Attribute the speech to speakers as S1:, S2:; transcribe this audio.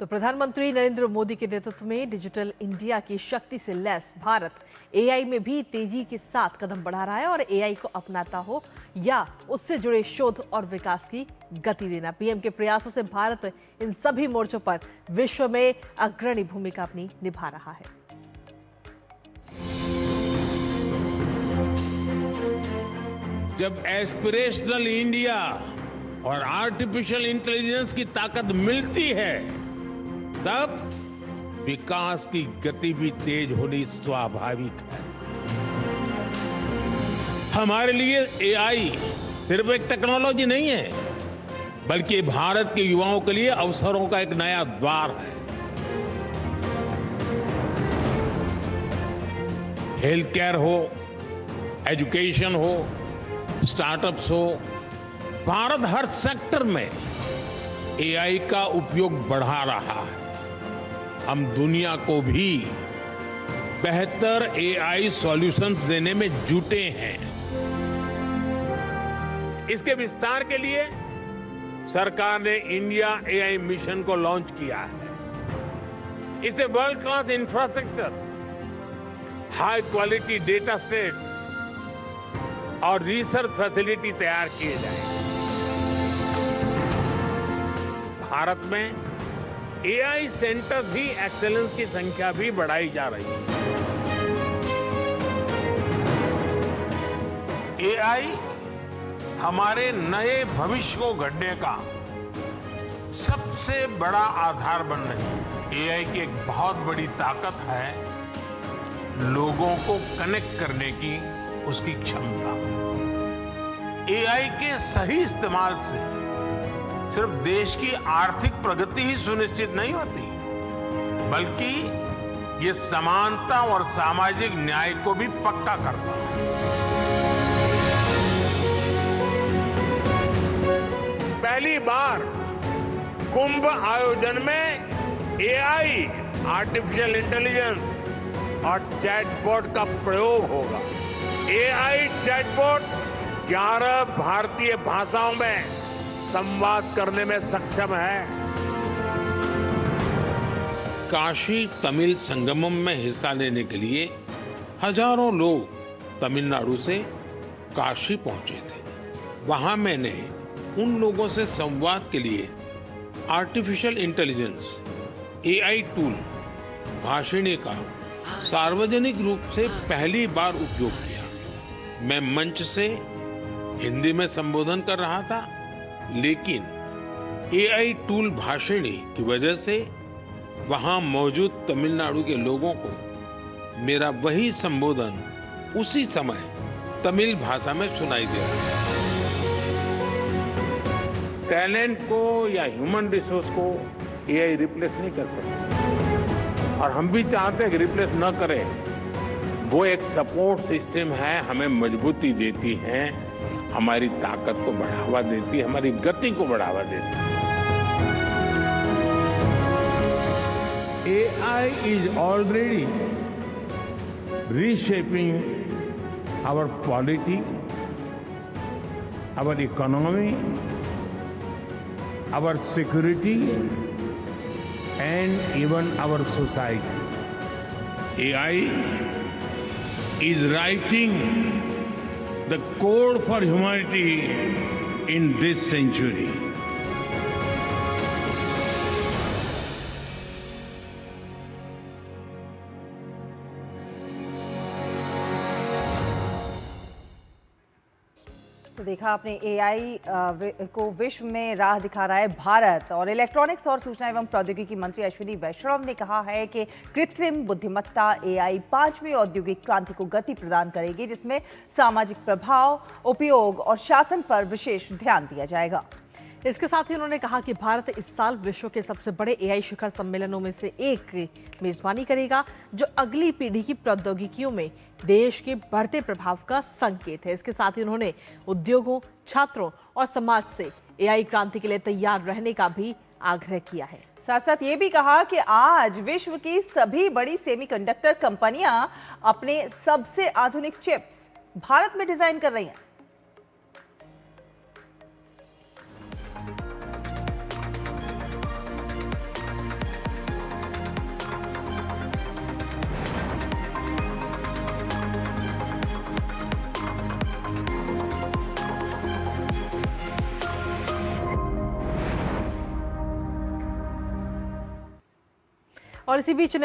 S1: तो प्रधानमंत्री नरेंद्र मोदी के नेतृत्व में डिजिटल इंडिया की शक्ति से लैस भारत एआई में भी तेजी के साथ कदम बढ़ा रहा है और एआई को अपनाता हो या उससे जुड़े शोध और विकास की गति देना। पीएम के प्रयासों से भारत इन सभी मोर्चों पर विश्व में अग्रणी भूमिका अपनी निभा रहा है।
S2: जब एस्पिरेशनल इंडिया और आर्टिफिशियल इंटेलिजेंस की ताकत मिलती है, तब विकास की गति भी तेज होनी स्वाभाविक है। हमारे लिए एआई सिर्फ एक टेक्नोलॉजी नहीं है, बल्कि भारत के युवाओं के लिए अवसरों का एक नया द्वार है। हेल्थ केयर हो, एजुकेशन हो, स्टार्टअप्स हो, भारत हर सेक्टर में एआई का उपयोग बढ़ा रहा है। हम दुनिया को भी बेहतर एआई सॉल्यूशंस देने में जुटे हैं। इसके विस्तार के लिए सरकार ने इंडिया एआई मिशन को लॉन्च किया है। इसे world class infrastructure, high quality data set और रिसर्च फैसिलिटी तैयार किए जाएंगे। भारत में एआई सेंटर्स ही एक्सेलेंस की संख्या भी बढ़ाई जा रही है। एआई हमारे नए भविष्य को गढ़ने का सबसे बड़ा आधार बन रही है। एआई की एक बहुत बड़ी ताकत है लोगों को कनेक्ट करने की उसकी क्षमता। एआई के सही इस्तेमाल से सिर्फ देश की आर्थिक प्रगति ही सुनिश्चित नहीं होती, बल्कि ये समानता और सामाजिक न्याय को भी पक्का करता है। पहली बार कुंभ आयोजन में एआई, आर्टिफिशियल इंटेलिजेंस और चैटबॉट का प्रयोग होगा। एआई चैटबॉट 11 भारतीय भाषाओं में संवाद करने में सक्षम है। काशी तमिल संगमम में हिस्सा लेने के लिए हजारों लोग तमिलनाडु से काशी पहुंचे थे। वहां मैंने उन लोगों से संवाद के लिए artificial intelligence AI tool Bhashini का सार्वजनिक रूप से पहली बार उपयोग किया। मैं मंच से हिंदी में संबोधन कर रहा था, लेकिन एआई टूल भाषिणी की वजह से वहां मौजूद तमिलनाडु के लोगों को मेरा वही संबोधन उसी समय तमिल भाषा में सुनाई दे रहा था। टैलेंट को या ह्यूमन रिसोर्स को एआई रिप्लेस नहीं कर सकता, और हम भी चाहते हैं कि रिप्लेस न करे। वो एक सपोर्ट सिस्टम है, हमें मजबूती देती है, हमारी ताकत को बढ़ावा देती है, हमारी गति को बढ़ावा देती है।
S3: AI is already reshaping our polity, our economy, our security, and even our society. AI is writing the code for humanity in this century.
S1: तो देखा आपने, एआई को विश्व में राह दिखा रहा है भारत। और इलेक्ट्रॉनिक्स और सूचना एवं प्रौद्योगिकी मंत्री अश्विनी वैष्णव ने कहा है कि कृत्रिम बुद्धिमत्ता एआई 5वीं औद्योगिक क्रांति को गति प्रदान करेगी, जिसमें सामाजिक प्रभाव, उपयोग और शासन पर विशेष ध्यान दिया जाएगा। इसके साथ ही उन्होंने कहा कि भारत इस साल विश्व के सबसे बड़े एआई शिखर सम्मेलनों में से एक की मेजबानी करेगा, जो अगली पीढ़ी की प्रौद्योगिकियों में देश के बढ़ते प्रभाव का संकेत है। इसके साथ ही उन्होंने उद्योगों, छात्रों और समाज से एआई क्रांति के लिए तैयार रहने का भी आग्रह किया है। साथ साथ ये भी कहा कि आज विश्व की सभी बड़ी सेमीकंडक्टर कंपनियां अपने सबसे आधुनिक चिप्स भारत में डिजाइन कर रही हैं।
S4: और इसी बीच